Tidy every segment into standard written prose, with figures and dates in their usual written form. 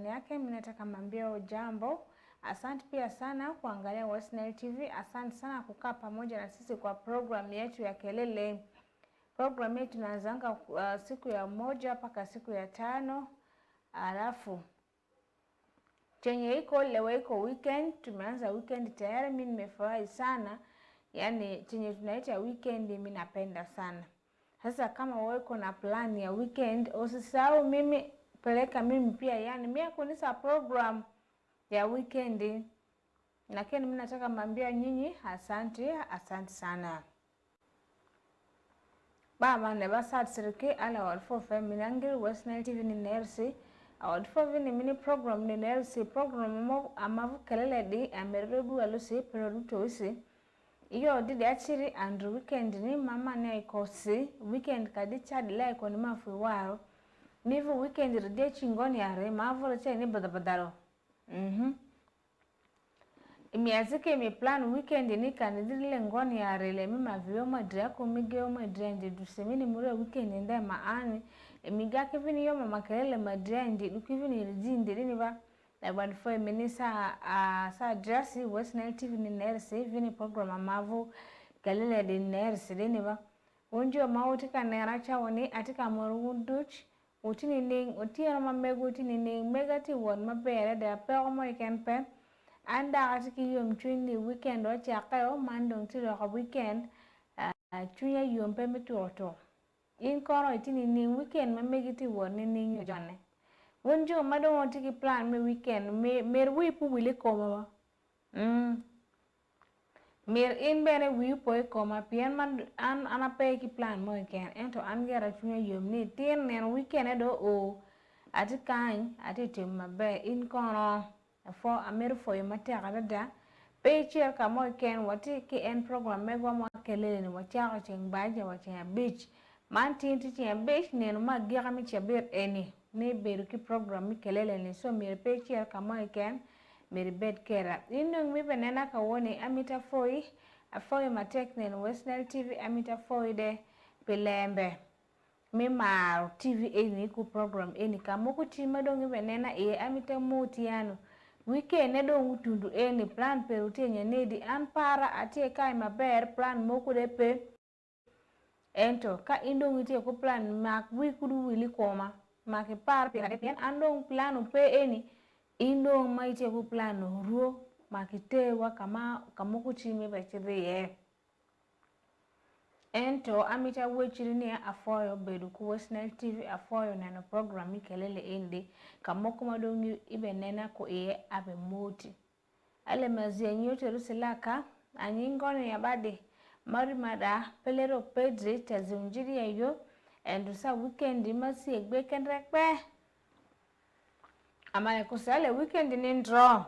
ndani yake. Mimi nataka mwambie ujambo. Asante pia sana kuangalia Western TV. Asante sana kukaa pamoja na sisi kwa program yetu ya Kelele. Program yetu tunaanzanga siku ya 1 mpaka siku ya 5. Alafu chenye iko leo iko weekend, tumeanza weekend tayari. Mimi nimefurahi sana. Yaani chenye tunaita weekend mimi napenda sana. Sasa kama wewe uko na plan ya weekend, usisahau mimi peleka mimi pia, yani mimi kunisa program ya weekend. Lakini mimi nataka mwambie nyinyi asante sana. Baba ne basat sirke ala walfo feminangir Western TV ni nersi. Walfo vini mini program ni nersi program mo amavu kelele di amerebu alusi produto isi. Iyo didi achiri and weekend ni mama ne ikosi weekend kadi chadi la iko ni mafu waro. Nivu weekend ride chingoni yare mavu leche ni badabadaro. Imiazike mi plan weekend ni kanidile ngoni yare le mima vio madria kumigeo madria ndi dusemini mure weekend nda maani. Imigake vini yo mama kelele madria ndi dukivini rijindi ni ba. Wadifo mini sa drasi Western TV ni nersi vini program amavu kelele di nersi ni ba. Unjo mautika neracha wani atika moruduch utini ning utira mamego utini ning megati won mabere da pe o mo iken pe anda atiki yom chuni weekend o chaka o mandong tiro ka weekend chunya yom pe mituoto in kono itini ning weekend mamegiti won ni ning jone wonjo madon tiki plan me weekend mer wipu wile koma mer in bere wipu e koma pien man anape ki plan mo iken ento angera chunya yom ni tin nen weekend edo o ati kan ati timmabe in kono fo amer fo yomata da pe chier ka mo iken wati ki en program mego mo kelele ni wacha cheng baje wacha beach man tin ti chen beach nen ma gira mi chaber eni ne beru ki program mi kelele ni so mer pe chier ka mo iken mer bed kera inung mi benena ka woni amita foi afoy matek nen Western TV amita foi de pelembe mi mar TV eni ku program eni kamoko tima dongi benena e amita motiano weekend ne do utundu eni plan peru tenye nedi an para atie kai maber plan moko de pe ento ka indongi tie ko plan mak wikudu wili koma mak par pe de pen andong planu pe eni indong mai tie ko planu ruo makitewa kama kamoko chime bachiriye ento amita wechirini afoyo bedu ku Western TV afoyo nano program kelele ende kamoko madongi ibenena ko abe moti ale mazienyo terusilaka anyingone yabade marimada pelero pedri tazunjiri yayo endo sa weekend masi egbe kendrekpe amale kusale weekend ni ndro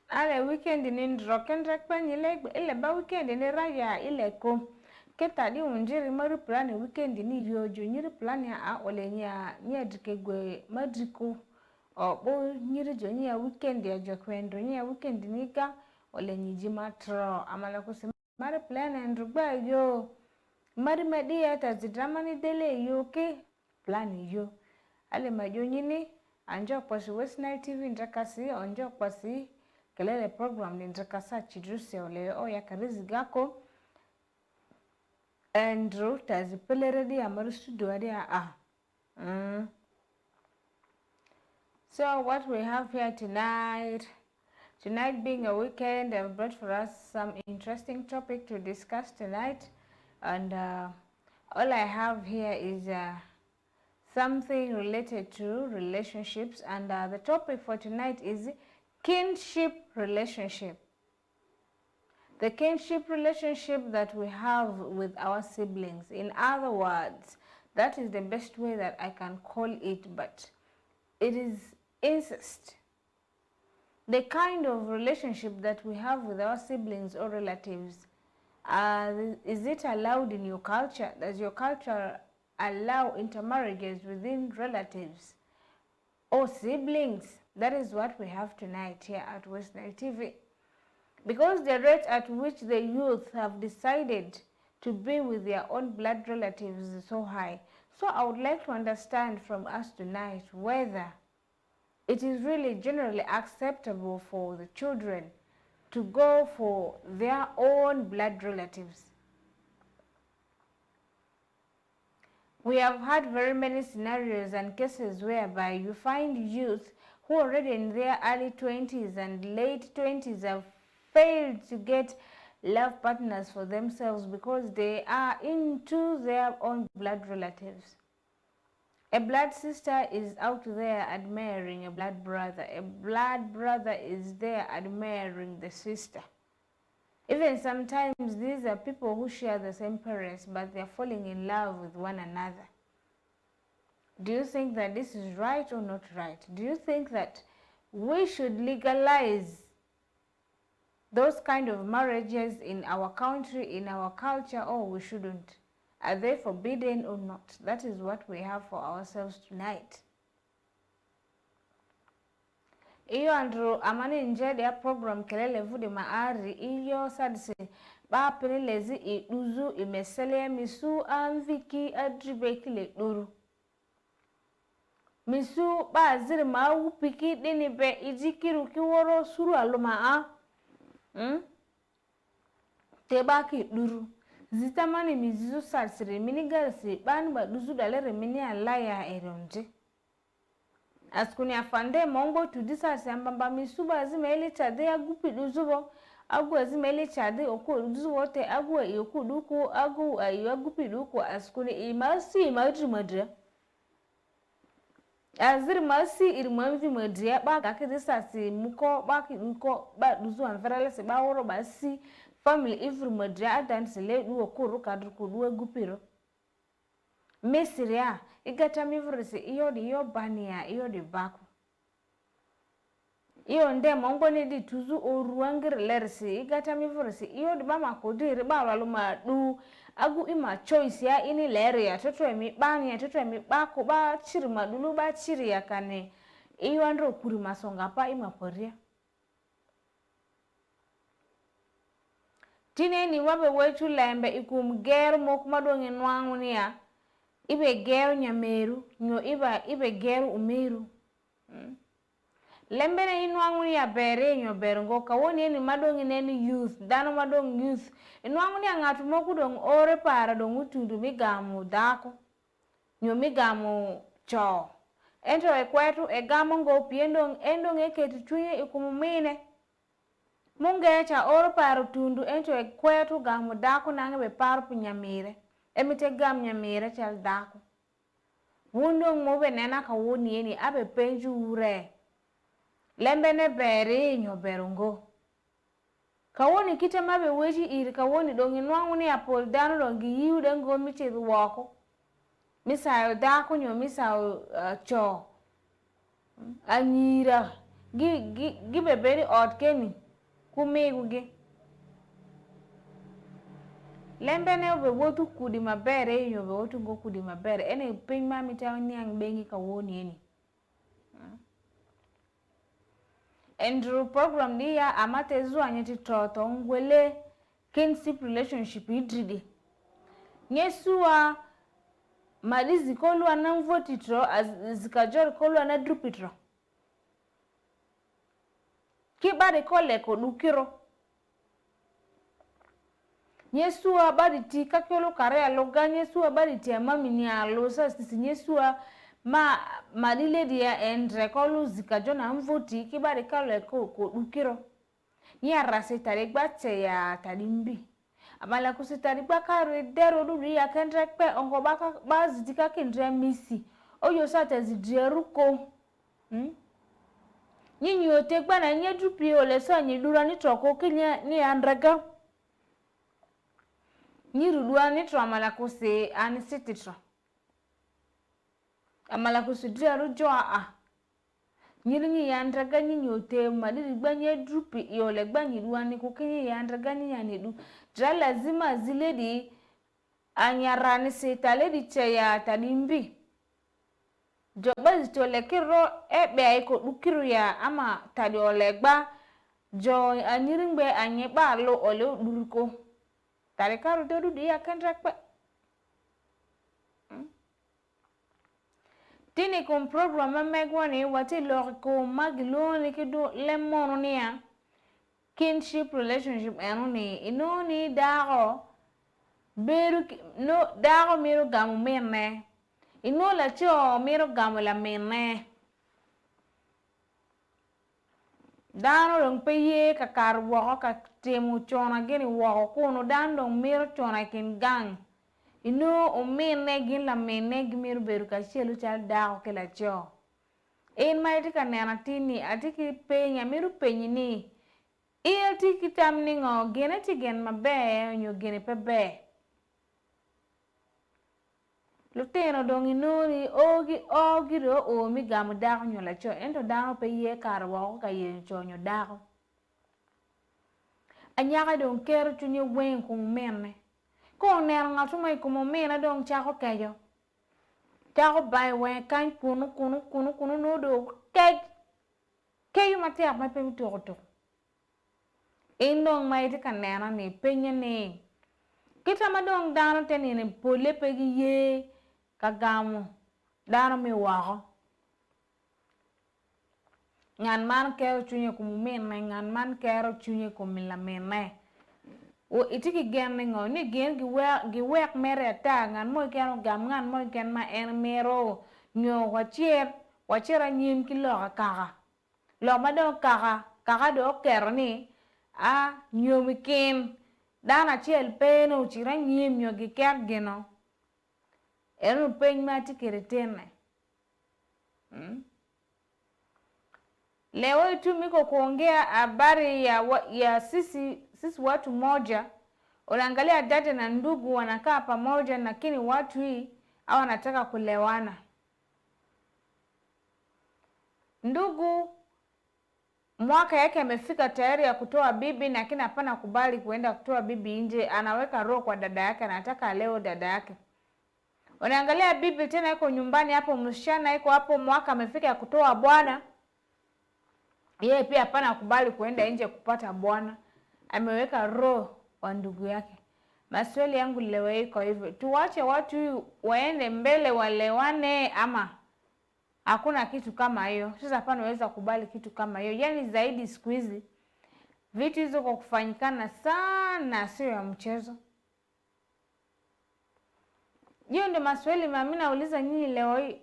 ale weekend ni ndro kendrekpe nyile ile ba weekend ni raya ile ko keta di unjiri mari plan weekend ni yojo nyiri plan ya ole nya dikegwe madriko bo nyiri jo nya weekend ya jo kwendo nya weekend ni ga ole nyiji matro amala kusi mari plan ndrugba yo mari media ta zidramani dele yo ke plan yo ale majo nyini anjo kwasi Western TV ndakasi anjo kwasi kelele program ni ndakasa chidruse ole o ya karizi gako Andrew tazipelere di amaru studio di So what we have here tonight being a weekend, I've brought for us some interesting topic to discuss tonight, and all I have here is something related to relationships, and the topic for tonight is kinship relationship. The kinship relationship that we have with our siblings. In other words, that is the best way that I can call it, but it is incest. The kind of relationship that we have with our siblings or relatives, is it allowed in your culture? Does your culture allow intermarriages within relatives or siblings? That is what we have tonight here at Western TV. Because the rate at which the youth have decided to be with their own blood relatives is so high. So I would like to understand from us tonight whether it is really generally acceptable for the children to go for their own blood relatives. We have had very many scenarios and cases whereby you find youth who are already in their early 20s and late 20s have failed to get love partners for themselves because they are into their own blood relatives. A blood sister is out there admiring a blood brother. A blood brother is there admiring the sister. Even sometimes these are people who share the same parents, but they're falling in love with one another. Do you think that this is right or not right? Do you think that we should legalize those kind of marriages in our country, in our culture, or we shouldn't? Are they forbidden or not? That is what we have for ourselves tonight. Iyo andro amani njede ya program kelele vude maari iyo sadisi ba penelezi iduzu imesele misu amviki adribeki le duru. Misu ba ziri ma wupiki dini be ijikiru kiworo suru aluma te ba ki duru. Zita mani mizizu sarsiri mini garisi bani ba duzu dalere mini alaya eronje. Askuni afande mongo tudisa sambamba misuba zimeli chade ya gupi duzubo agu zimeli chade oku duzubo te agu yoku duku agu ayo gupi duku askuni imasi madri madra azir masi irmanvi madra ba kakidisa si muko ba ki muko ba duzu anferale se ba woro ba si family ifri madra adan se le du oku ruka duku du gupiro mesiria igata mivrisi iyo di iyo bania iyo di baku iyo nde mongo ni di tuzu oruangir lersi igata mivrisi iyo di mama kodiri ba waluma du agu ima choice ya ini lere ya toto emi bani ya toto emi baku ba chiri madulu ba chiri ya kane iyo andro kuri masonga pa ima poria tine ni wabe wetu lembe ikum ger mokuma dongi nwangu ni ya ibe geru nyameru nyo ibe geru umeru lembene inwangu ya bere nyo berengo kawoni ni madongi neni youth dano madong youth inwangu ya ngatu moku dong ore para dong utundu migamu dako nyo migamu cho ento ekwetu egamo ngo piendong endong eketi chunye ikumumine munge cha ore para tundu ento ekwetu gamu dako nange be paru punyamire emite gam nyamire chal dako wundong mobe nena ka woni yeni abe penju ure lembene bere nyo berungo kawoni kita mabe weji iri kawoni dongi nwangu ni apol dano dongi yiu dengo miche wako misayo dako nyo misayo cho anyira gi beberi otkeni kumegu gi lembene obe wotu kudi mabere yo be wotu go kudi mabere ene pingma mita nyang bengi ka woni eni Andrew program ni ya amate zuwa nyeti toto ngwele kinship relationship idridi nyesuwa madizi kolu anamvotitro zikajori kolu anadrupitro kibari kole kodukiro Nyesua badi ti kakyolo kare aloga nyesua badi ti amami ni alosa sisi nyesua madile dia endre kolu zikajona mvoti kibari kalo ko dukiro nya rase tare gbate ya tadimbi amala kusitari bakare dero duri ya kendre pe ongo baka bazidika kendre misi oyo sata zidieruko nyinyi otegba na nyedupi ole so nyi dura ni troko kinya ni andraga Nirudua nitro amalakuse anisititro. Amalakusu diaru joa Nyiringi yandraga nyote madiri gbanye drupi yole gbanye duani kukinyi yandraga nyanidu. Dra lazima ziledi anyarani setaledi chaya tadimbi. Joba zitole kiro ebe aiko dukiru ya ama tadi olegba. Jo aniringbe anyeba lo ole duruko. Tare karu dodu dia kan rakpa. tini kum program megwani wati log ko magiloni kido lemon niya kinship relationship enoni inoni dago beru no dago miro gamu menne ino la cho miro gamu la menne dano dong peye ka kar woko ka temu chona gini woko kuno dan dong miro chona kin gang ino o menne gin la menne gimiro beru ka chelu chal dago ke la cho en maiti ka nena tini atiki penya miro penyi ni il tiki tam ningo gene ti gen mabe nyo gene pebe luteno dong inoni ogi ro o mi gamu dago nyo la cho ento dano peye kar woko ka yen cho nyo dago anyaka dong kero chunye wen kum menne ko ner ngatu mai kum menne dong chako kejo chako bai wen kan kunu no do keyo matiak mai pemi to indong mai ti kanena ni penya ni kita madong dano teni ni pole pegi ye kagamu dano mi wako ngan man kero chunye kum menne ngan man kero chunye kum la menne o itiki gen ngo ni gen gi wek mere ta ngan mo ken gam ngan mo ken ma en mero nyo wachera nyim ki lo kaka lo ma do kaka do kero ni a nyomi ken dana chel peno chira nyim nyo gi ker geno eno pen ma tikere tene leo tu miko kuongea habari ya sisi watu moja unaangalia dada na ndugu wanakaa pamoja lakini watu hii au wanataka kulewana ndugu mwaka yake amefika tayari ya kutoa bibi lakini hapana kubali kuenda kutoa bibi nje anaweka roho kwa dada yake anataka leo dada yake unaangalia bibi tena yuko nyumbani hapo msichana yuko hapo mwaka amefika ya kutoa bwana yeye pia hapana kubali kuenda nje kupata bwana ameweka roho wa ndugu yake maswali yangu leo iko hivyo tuwache watu waende mbele walewane ama hakuna kitu kama hiyo sasa hapana waweza kubali kitu kama hiyo yani zaidi siku hizi vitu hizo kwa kufanyikana sana sio ya mchezo hiyo ndio maswali mimi nauliza nyinyi leo hii.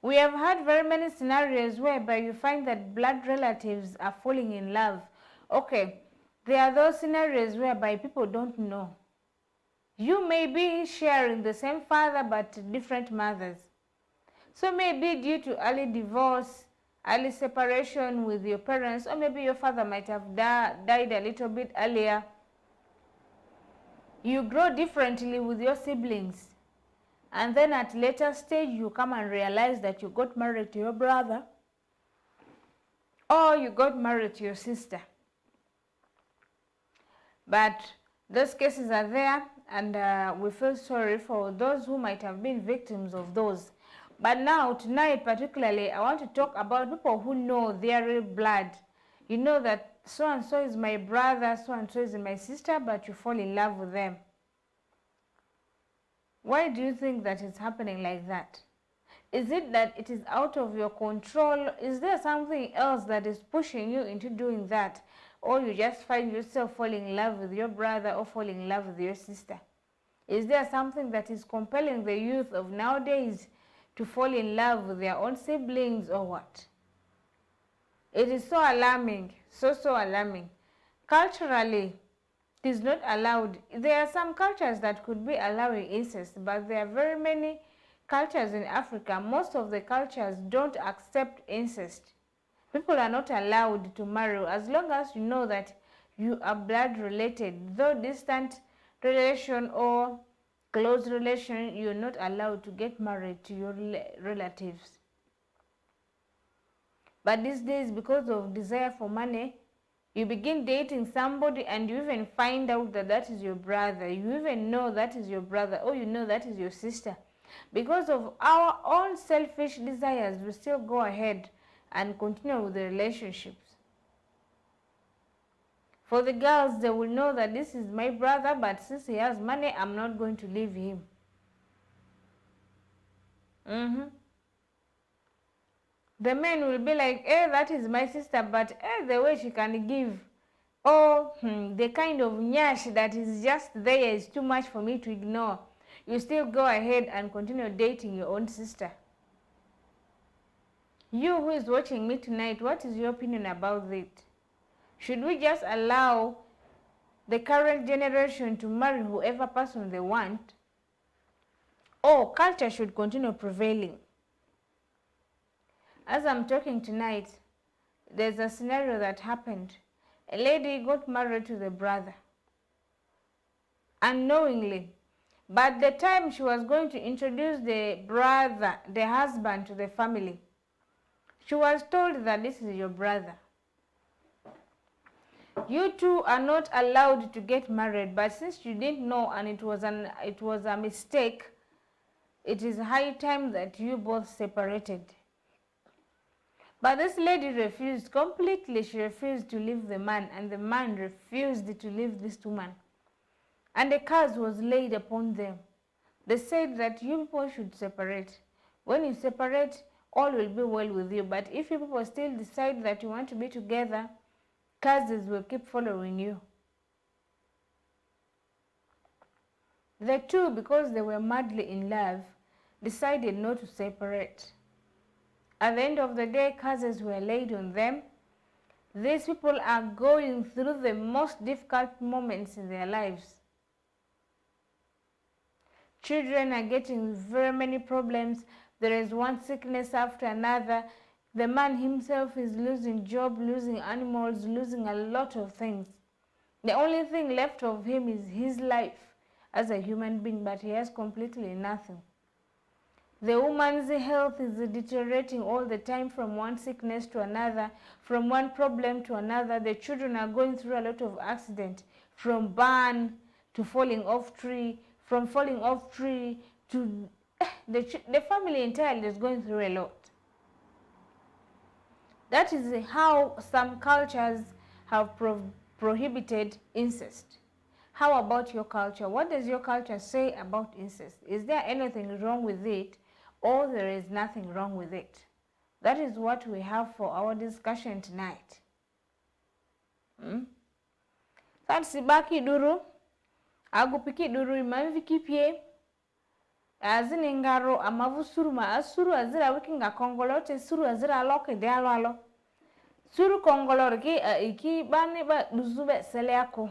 We have had very many scenarios whereby you find that blood relatives are falling in love. Okay, there are those scenarios whereby people don't know. You may be sharing the same father but different mothers. So maybe due to early divorce, early separation with your parents, or maybe your father might have died a little bit earlier. You grow differently with your siblings. And then at later stage, you come and realize that you got married to your brother or you got married to your sister. But those cases are there and we feel sorry for those who might have been victims of those. But now, tonight particularly, I want to talk about people who know their real blood. You know that so-and-so is my brother, so-and-so is my sister, but you fall in love with them. Why do you think that it's happening like that? Is it that it is out of your control? Is there something else that is pushing you into doing that? Or you just find yourself falling in love with your brother or falling in love with your sister? Is there something that is compelling the youth of nowadays to fall in love with their own siblings or what? It is so alarming, so alarming. Culturally, it is not allowed. There are some cultures that could be allowing incest, but there are very many cultures in Africa. Most of the cultures don't accept incest. People are not allowed to marry as long as you know that you are blood related. Though distant relation or close relation, you're not allowed to get married to your relatives. But these days, because of desire for money, you begin dating somebody and you even find out that that is your brother. You even know that is your brother or you know that is your sister. Because of our own selfish desires, we still go ahead and continue with the relationships. For the girls, they will know that this is my brother, but since he has money, I'm not going to leave him. The men will be like, that is my sister, but the way she can give, the kind of nyash that is just there is too much for me to ignore. You still go ahead and continue dating your own sister. You who is watching me tonight, what is your opinion about it? Should we just allow the current generation to marry whoever person they want? Or culture should continue prevailing? As I'm talking tonight, there's a scenario that happened. A lady got married to the brother unknowingly, but the time she was going to introduce the brother, the husband, to the family, she was told that this is your brother. You two are not allowed to get married, but since you didn't know and it was a mistake, it is high time that you both separated. But this lady refused completely. She refused to leave the man, and the man refused to leave this woman. And the curse was laid upon them. They said that you people should separate. When you separate, all will be well with you. But if you people still decide that you want to be together, curses will keep following you. The two, because they were madly in love, decided not to separate. At the end of the day, curses were laid on them. These people are going through the most difficult moments in their lives. Children are getting very many problems. There is one sickness after another. The man himself is losing job, losing animals, losing a lot of things. The only thing left of him is his life as a human being, but he has completely nothing. The woman's health is deteriorating all the time, from one sickness to another, from one problem to another. The children are going through a lot of accident, from burn to falling off tree, from falling off tree to the family entirely is going through a lot. That is how some cultures have prohibited incest. How about your culture? What does your culture say about incest? Is there anything wrong with it, or there is nothing wrong with it? That is what we have for our discussion tonight. Sasa baki duru agupiki duru imamviki pie azini ngaro amavu suru ma asuru azira wikinga kongolote suru azira aloke de alo suru kongolor ki iki bani ba duzube seleako.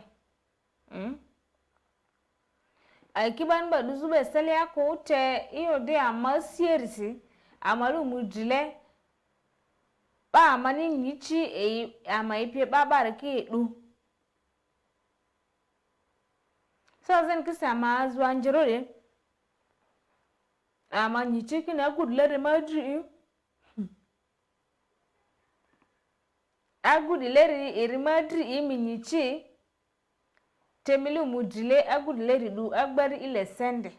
Aikiban ba duzube seleako te iyo de amasierisi amalu mudile ba amani nyichi amaipie babariki du. So zen kisa amazu anjirole ama nyichi kina gudlere madri agudleri irimadri imi nyichi temilu mudile agudleri du agbari ile sende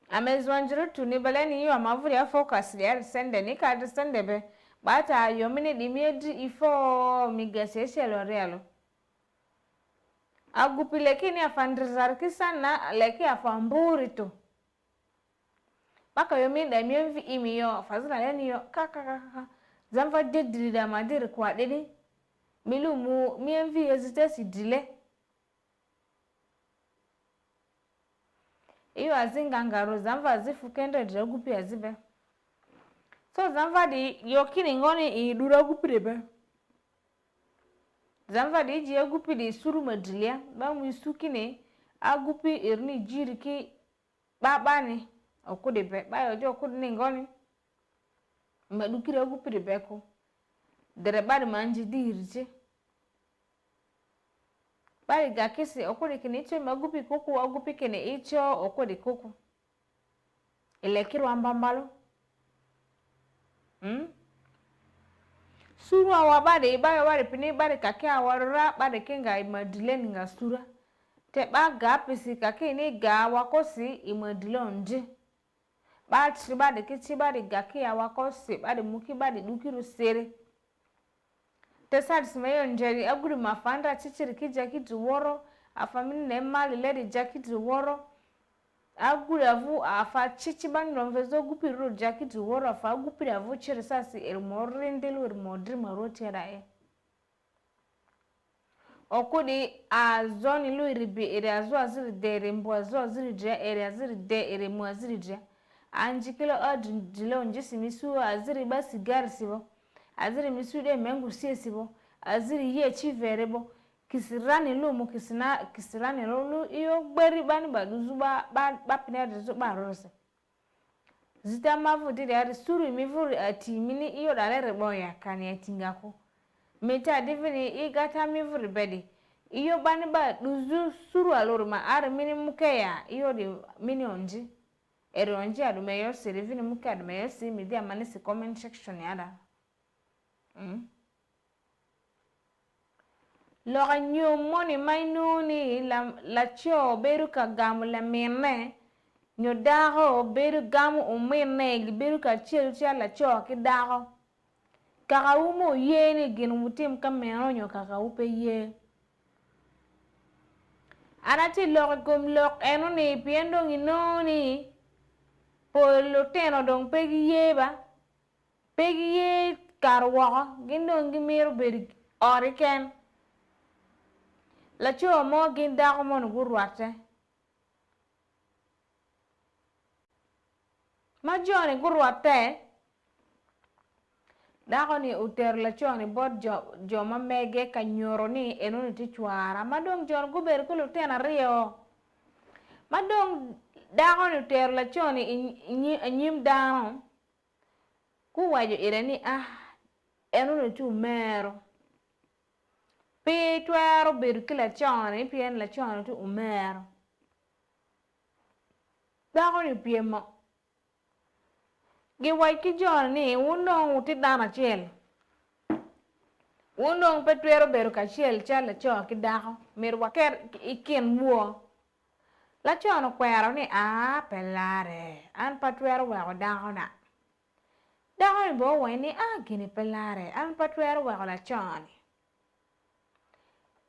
amezwanjiro tuni balani yo amavuri ya focus ya sende ni ka sende be bata yo mini dimedi ifo migasese lorealo agupile kini afandrizar kisana leki afamburi to baka yo mi da mi imi yo fazila leni yo kaka zamva dediri da madiri kwa deni milu mu mi hesitate dile iyo azinga ngaro zamva zifukende dragupi azibe so zamva di yokini ngoni idura gupirebe zamva di ji agupi di suru madilia ba mu isukine agupi irni jiriki babani okudebe ba yojo okudni ngoni madukire agupi debeko dere bari manji dirje bari gakisi okudi kini icho magupi kuku agupi kini icho okudi kuku elekiru ambambalo suru awa bari pini bari kake awarura bari kinga imadile ninga sura te ba gapisi kake ni ga wakosi imadile onje ba tri bari kichi bari gake awakosi bari muki bari dukiru sere te sadis meyo njeri aguri mafanda chichiri kijaki woro afamini ne mali leri jaki woro agura vu afa chichi ban don vezo gupi ro jacket wora fa gupi da vu chire sasi el morrendelo el modri marote da e okudi a zoni lu ribi ere azo aziri dere mbo azo aziri dre ere aziri de ere mo aziri dre anjikilo adilo njisi misu aziri ba sigar sibo aziri misu de mengu siesibo aziri ye chivere bo kisirani lu mo kisirani lu iyo gberi bani baduzu ba pinade zo ba rose zita mavu de ari suru mi vuri ati mini iyo dalere boya kani atingako meta divini igata mi vuri bedi iyo bani ba duzu suru aloro ma ari mini mukeya iyo de mini onji eri onji adu meyo siri vini muke adu meyo si mi dia mani si comment section yada loga nyomoni mainuni la cho beru ka gamu la mene nyo dago beru gamu umene beru ka chiel la cho ki dago kaka umo yeni gin mutim ka meno nyo kaka upe ye anati log gum log eno ni piendo nginoni polo teno dong pegi ye karwa gindong gimiru beri oriken la cho mo gin dago mon gurwate ma joni gurwate dago ni uter la cho ni bod jo ma mege ka nyoro ni eno ni ti chwara ma dong jon guber kulo tena rio ma dong dago ni uter la cho ni nyim dano ku wajo ireni eno ni tu mero pi twero ber kila choni pien la choni tu umero dago ni piemo gi wai ki joni unong uti dana chel unong pe twero ber ka chel chala cho ki dago mer waker ikin muo la chono kwero ni pelare an pa twero wa dago na dago ni bo wai ni gini pelare an pa twero wa la choni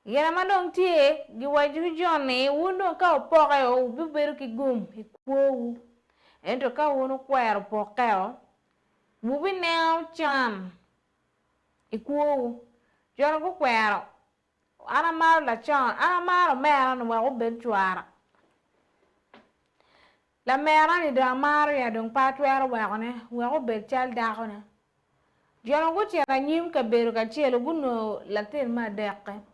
yena madong tie gi waju joni wundo ka opoke o biberu ki gum ikwowu ento ka wunu kwero pokeo bubi neo chan ikwowu jona ku kwero ana maro la chan ana maro mera no wa ben chwara la mera ni da maro ya dong patwero wa ne wa ben chal da ko ne jona ku tira nyim ka beru ka chelo guno la tin ma dekke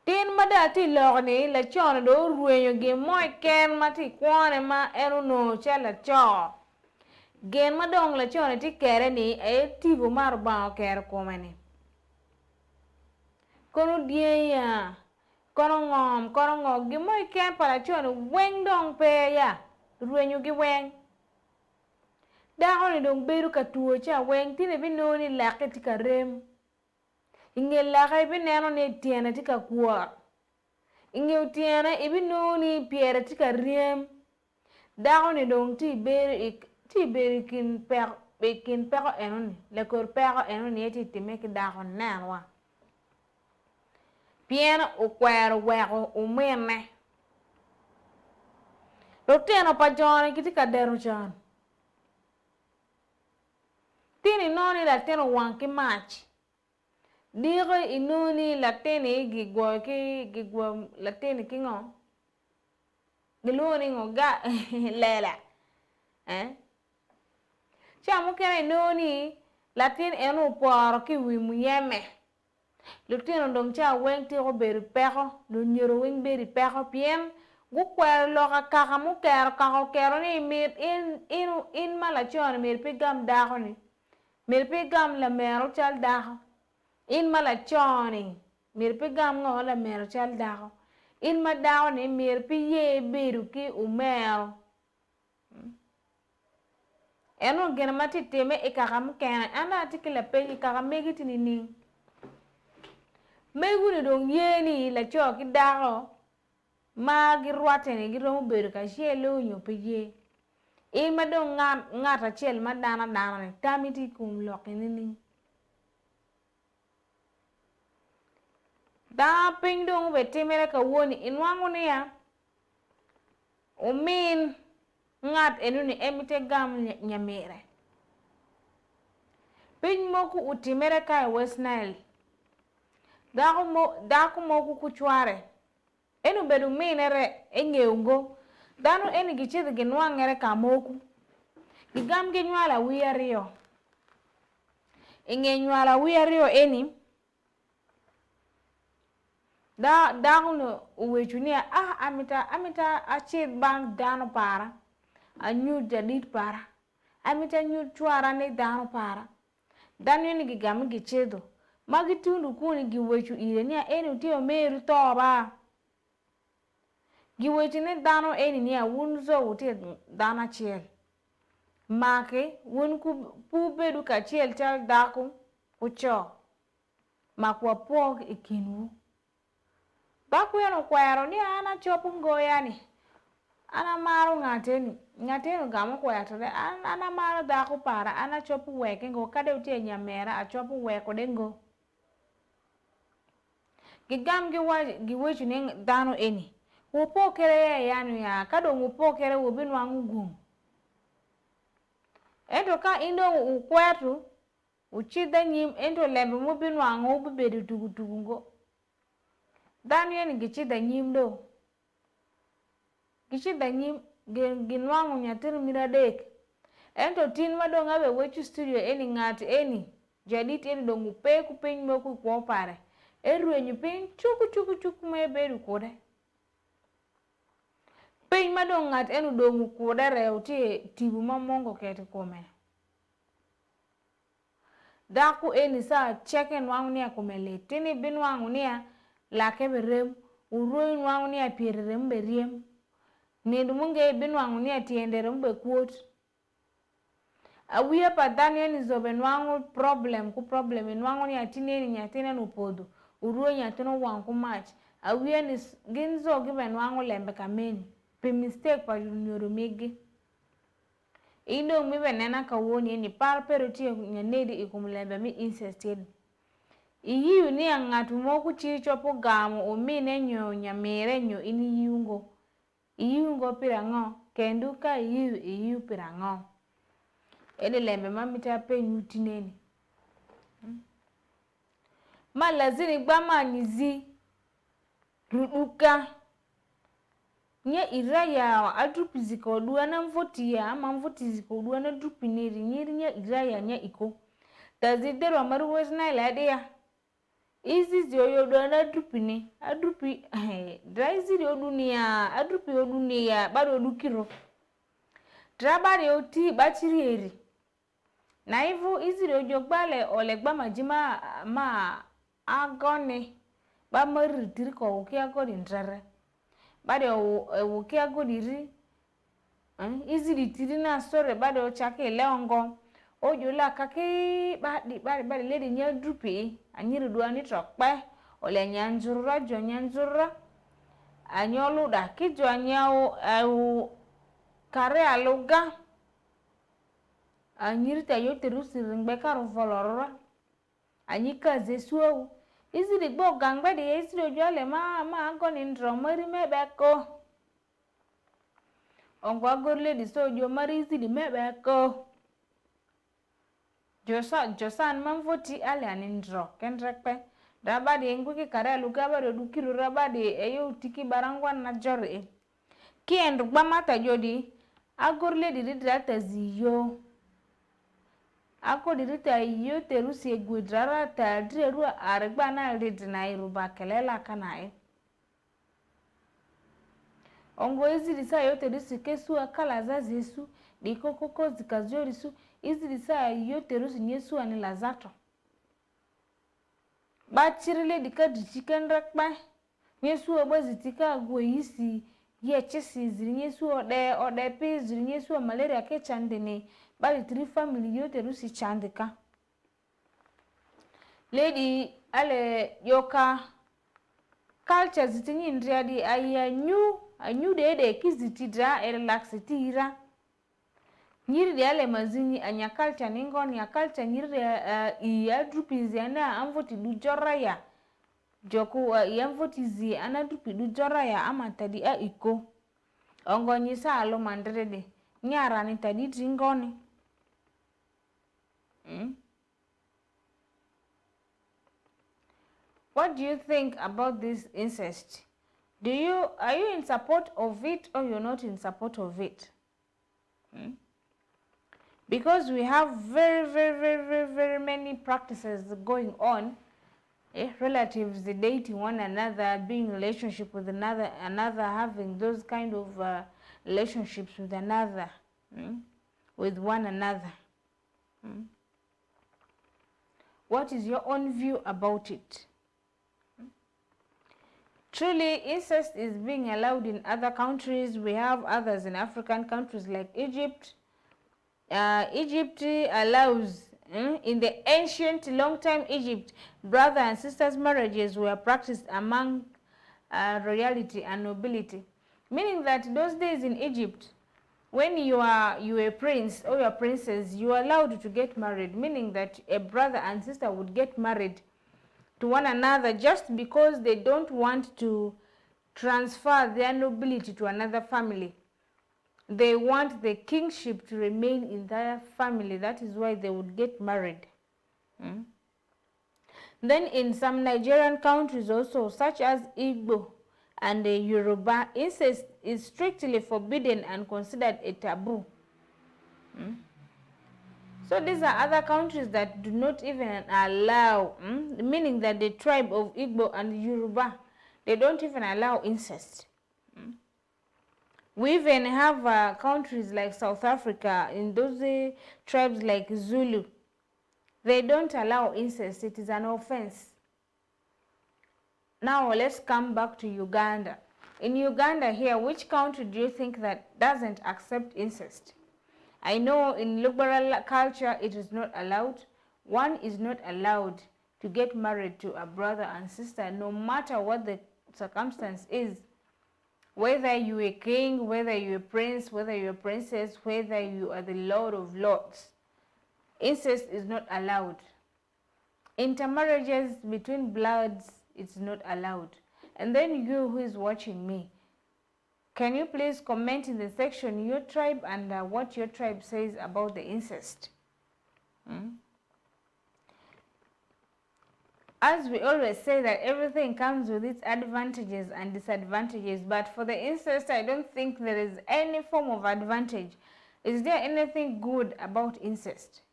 tin madati logni la chono do ruenyo ge moy ken mati kwane ma eno no chala cho gen madong la chono ti kere ni tivo mar ba kere komeni kono dia kono ngom ge moy ken para chono weng dong pe ya ruenyo ge weng daho ni dong beru ka tuo cha weng tine binoni laketi ka rem inge lakay bineno ni tiene tika kuwa inge tiene ibinoni piere tika riem dago ni dong ti beri kin peko enoni le kor peko enoni eti time ki dago nanwa piene ukwero weko umene lo tieno pa jone kitika deru jon tini noni la tieno wanki mach digo inuni latini gigwa latini kingo giluni ngo ga lela chamu kene inuni latin enu poro ki wimu yeme lutino dong cha weng ti go beri peko lu nyoro weng beri peko pien gu kwer loka kaka mu kero ni mir in malachon mir pigam daho ni mir pigam la mero chal daho in mala choni mir pi gam ngo la mero chal dago in ma dago ni mir pi ye beru ki umero eno gena mati teme ikakam kena ana tikila pe ikakam megiti ni megu ni dong ye ni la cho ki dago ma gi rwate ni gi romu beru ka shelo nyo pi ye in ma dong ngata chel ma dana ni tamiti kum lokini ni da ping dong be timere ka woni inwangu ni ya umin ngat enuni emite gam nyamere pin moku utimere kai West Nile daku moku kuchware enu bedu minere enyeungo danu eni gichid ginwangere ka moku gigam ginwala wiyario ingenyala wiyario eni dakuno uwechunia amita achid bang danu para anyu jadid para amita nyu chwara ne danu para danu eni gigam gichido magitundu kuni giwechu irenia eni utio meru toba giwechu ne danu eni nia wunzo uti dana chiel make wun ku bedu ka chiel chal daku ucho makwa pog ikinu baku yano kwero ni ana chopu ngoyani ana maru ngateni gamu kwetore ana maru daku para ana chopu weke ngo kade uti nyamera a chopu weko dengo gigam giwechu ne danu eni wopo kere yanu ya kado wopo kere wobinu angugum ento ka indo ukwetu uchida nyim ento lembe mubinu angu bebedu tugutugungo danu yeni gichida nyim do gichida nyim ginwangu nyatir miradek ento tin madong abe wechu studio eni ngati eni jadit eni dongu pe ku piny moku kwa pare eruenyu piny chuku mebedu kode piny madong ngat enu dongu kode reuti tibu mamongo keti kome daku eni sa cheken wangu nia kumele tini bin wangu nia lake berem uruin wangu nia piererem beriem nindu munge bin wangu nia tienderem bekwot awiya padani eni zoben wangu problem in wangu nia tineni nyatine nupodu uruin nyatino wangu mach awiya ni ginzo giben wangu lembe kameni pe mistake pa nyoro megi indo mi benena kawoni ni par peroti nyanedi ikumlembe mi insisted iyiu ni angatu moku chichopo gamu umine nyo nyamere nyo ini iyungo pirango kendu ka iyiu pirango ene lembe mamita pe nyutineni ma lazini gbama nizi ruduka nye iraya adrupiziko duana mvotia ama mvotiziko duana drupineri nyirinya iraya nya iko tazidero amaru West Nile adia izi zioyo duana drupini adrupi draizi odunia adrupi odunia bado dukiro drabari oti bachirieri na hivyo izi ojogbale olegba majima ma agone ba maritiri ko ukia godi ndrare bade ukia godi ri izi ditiri na sore bade ochake leongo ojola kake bade ledi nya drupi anyiri duani trokpe ole nyanjurra jo nyanjurra anyolu da kijo anyao au kare aluga anyiri ta yoteru siringbe karo volorora anyika zesuo iziri gbo gangbe de iziri ojole ma agoni ndro mari mebeko ongwa gorle di sojo mari iziri mebeko josan mamvoti ale anindro kendrekpe dabadi nguki kare aluga bado dukiru rabadi eyo tiki barangwa na jore kiendu gbamata jodi agorle di drata ziyo ako dirita iyo terusi egwedrara ta dreru argba na redna iruba kelela kanae ongo izilisa yo terusi kesu akala za zesu dikokoko zikazorisu izilisa yo terusi nyesu ani lazato bachirile dikadichiken rakpa nyesu obazitika gweisi yechisi zirinyesu ode pe zirinyesu malaria ke chandene bali tri family yo terusi chandika lady ale yoka culture zitinyi ndriadi anyu de kizitidra relaxitira nyiri de ale mazini anya culture ningon ya culture nyiri ya drupizi ana amvoti du joraya joku ya mvotizi ana drupi du joraya amantadi a iko Ongonyi salo mandrede. Nyara ni taditi ngoni. What do you think about this incest? Are you in support of it or you're not in support of it? Because we have very many practices going on. Relatives dating one another, being in relationship with another, having those kind of relationships with another, with one another. What is your own view about it? Truly, incest is being allowed in other countries. We have others in African countries like Egypt. Egypt allows, in the ancient long-time Egypt, brother and sisters marriages were practiced among royalty and nobility, meaning that those days in Egypt, when you are a prince or a princess, you are allowed to get married, meaning that a brother and sister would get married to one another just because they don't want to transfer their nobility to another family. They want the kingship to remain in their family. That is why they would get married. Then in some Nigerian countries also, such as Igbo and Yoruba, incest is strictly forbidden and considered a taboo. So these are other countries that do not even allow, meaning that the tribe of Igbo and Yoruba, they don't even allow incest. We even have countries like South Africa, in those tribes like Zulu, they don't allow incest. It is an offense. Now let's come back to Uganda. In Uganda here, which country do you think that doesn't accept incest? I know in liberal culture it is not allowed. One is not allowed to get married to a brother and sister, no matter what the circumstance is. Whether you are a king, whether you are a prince, whether you are a princess, whether you are the Lord of Lords, incest is not allowed. Intermarriages between bloods, it's not allowed. And then you who is watching me, can you please comment in the section your tribe and what your tribe says about the incest? As we always say that everything comes with its advantages and disadvantages, but for the incest, I don't think there is any form of advantage. Is there anything good about incest?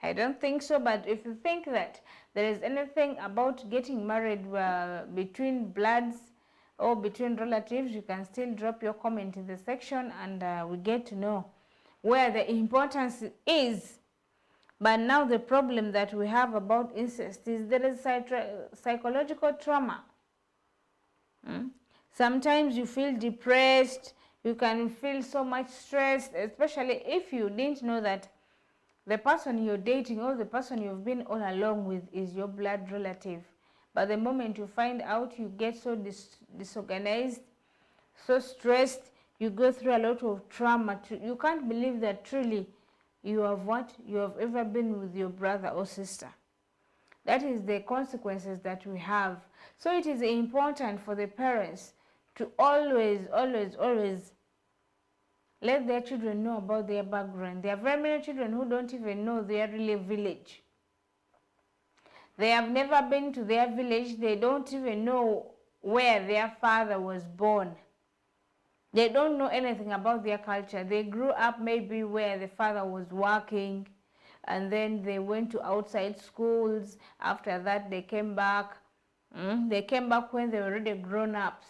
I don't think so, but if you think that there is anything about getting married between bloods or between relatives, you can still drop your comment in the section and we get to know where the importance is. But now the problem that we have about incest is there is psychological trauma. Sometimes you feel depressed, you can feel so much stressed, especially if you didn't know that the person you're dating or the person you've been all along with is your blood relative. But the moment you find out, you get so disorganized, so stressed, you go through a lot of trauma. You can't believe that truly you have ever been with your brother or sister. That is the consequences that we have. So it is important for the parents to always let their children know about their background. There are very many children who don't even know their real village. They have never been to their village. They don't even know where their father was born. They don't know anything about their culture. They grew up maybe where the father was working, and then they went to outside schools. After that, they came back. They came back when they were already grown-ups.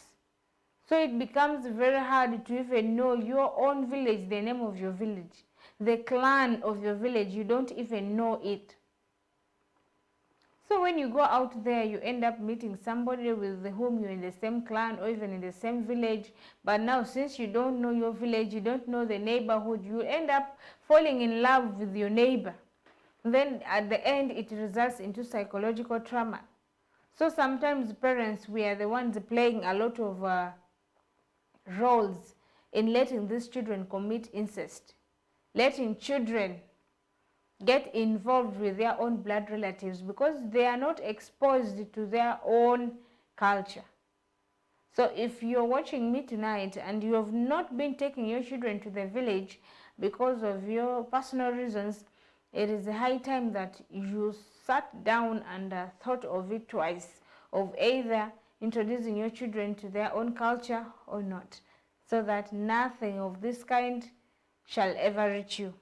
So it becomes very hard to even know your own village, the name of your village. The clan of your village, you don't even know it. So when you go out there, you end up meeting somebody with whom you're in the same clan or even in the same village. But now, since you don't know your village, you don't know the neighborhood, you end up falling in love with your neighbor. Then at the end, it results into psychological trauma. So sometimes parents, we are the ones playing a lot of roles in letting these children commit incest, letting children get involved with their own blood relatives because they are not exposed to their own culture. So if you're watching me tonight and you have not been taking your children to the village because of your personal reasons, it is high time that you sat down and thought of it twice, of either introducing your children to their own culture or not, so that nothing of this kind shall ever reach you.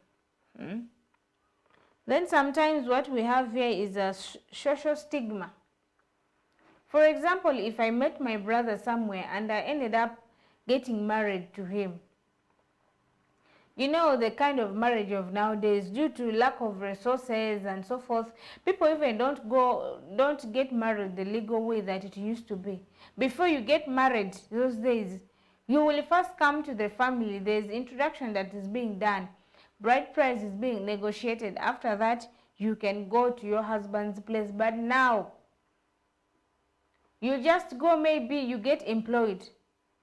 Then sometimes what we have here is a social stigma. For example, if I met my brother somewhere and I ended up getting married to him, you know, the kind of marriage of nowadays, due to lack of resources and so forth, people even don't get married the legal way that it used to be. Before you get married those days, you will first come to the family. There's introduction that is being done. Bride price is being negotiated. After that, you can go to your husband's place. But now, you just go, maybe you get employed.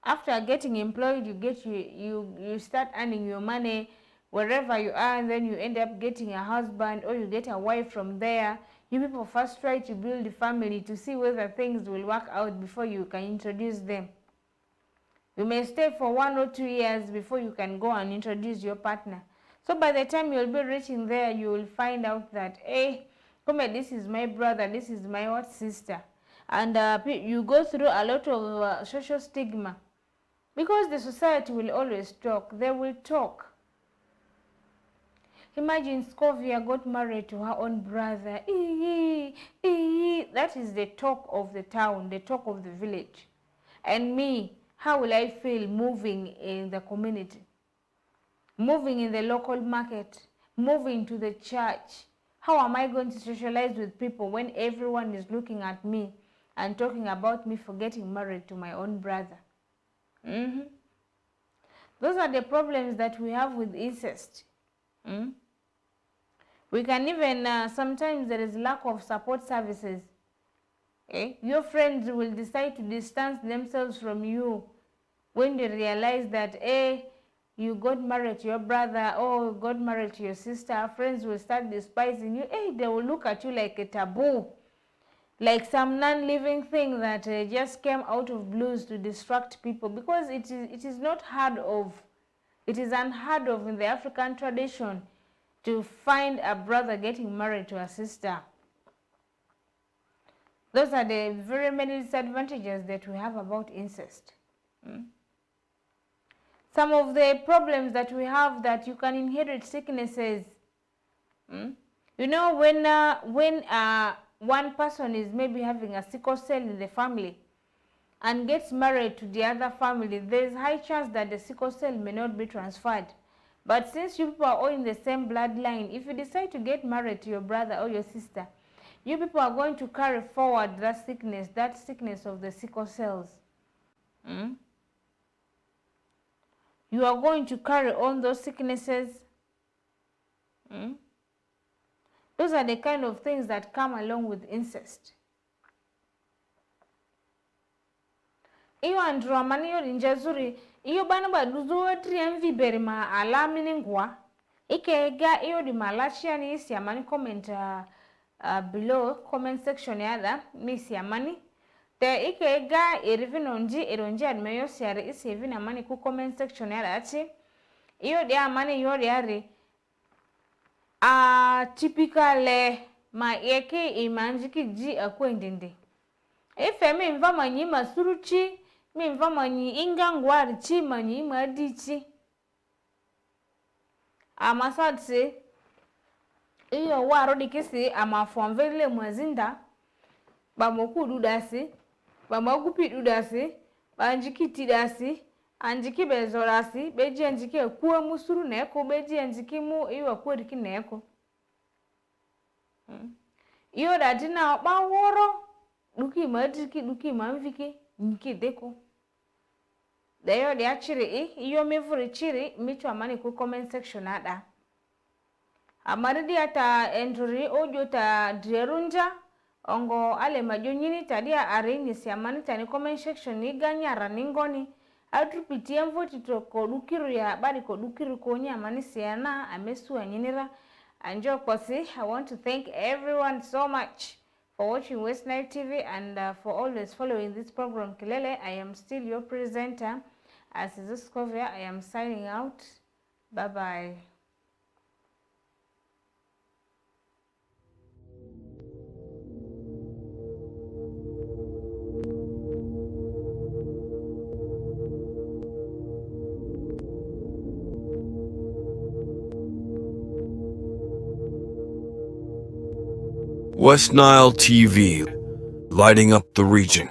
After getting employed, you start earning your money wherever you are, and then you end up getting a husband or you get a wife from there. You people first try to build a family to see whether things will work out before you can introduce them. You may stay for 1 or 2 years before you can go and introduce your partner. So by the time you'll be reaching there, you will find out that, hey, come here, this is my brother, this is my sister. And you go through a lot of social stigma. Because the society will always talk. They will talk. Imagine Scovia got married to her own brother. That is the talk of the town, the talk of the village. And me, how will I feel moving in the community? Moving in the local market? Moving to the church? How am I going to socialize with people when everyone is looking at me and talking about me for getting married to my own brother? Those are the problems that we have with incest. We can even, sometimes there is lack of support services. Your friends will decide to distance themselves from you when they realize that, you got married to your brother or got married to your sister. Friends will start despising you. They will look at you like a taboo, like some non-living thing that just came out of blues to distract people, because it is not heard of. It is unheard of in the African tradition to find a brother getting married to a sister. Those are the very many disadvantages that we have about incest. Some of the problems that we have, that you can inherit sicknesses. You know, when one person is maybe having a sickle cell in the family and gets married to the other family, there is high chance that the sickle cell may not be transferred. But since you people are all in the same bloodline, if you decide to get married to your brother or your sister, you people are going to carry forward that sickness of the sickle cells. You are going to carry on those sicknesses. Those are the kind of things that come along with incest. Iyo andro maniyo rinjazuri, iyo bana baduzo trienvi berima alamini ngwa. Ega iyo di malachia ni isi amani comment below comment section yada misi amani. Te ega eronji admeyo siare isi evina amani ku comment section yada ati. Iyo di amani iyo di ari. Typical ma yeke imanjiki ji akwendende. Efe mi mva manyi masuruchi, mi mva manyi ingangwari chi manyi madichi. Amasatse iyo waro dikisi amafonvele mwazinda bamoku dudasi, bamokupi dudasi, banjiki dasi, anjiki bezorasi, beji anjiki ekuwe musuru neko, beji anjiki mu iyo akuwe diki neko. Iyo dadina baworo duki madiki duki mamviki nki deko. Dayo dia chiri iyo mevuri chiri micho amani ku comment section ada. Amari dia ta entry ojo ta drerunja ongo ale majonyini tadia arini si amani tani comment section ni ganyara ningoni. Atrupiti mvoti to ko dukiru ya bari ko dukiru ko nya amani siana amesu anyinira. Anjo kosi, I want to thank everyone so much for watching West Nile TV and for always following this program Kelele. I am still your presenter, as is Scovia. I am signing out. Bye bye. West Nile TV, lighting up the region.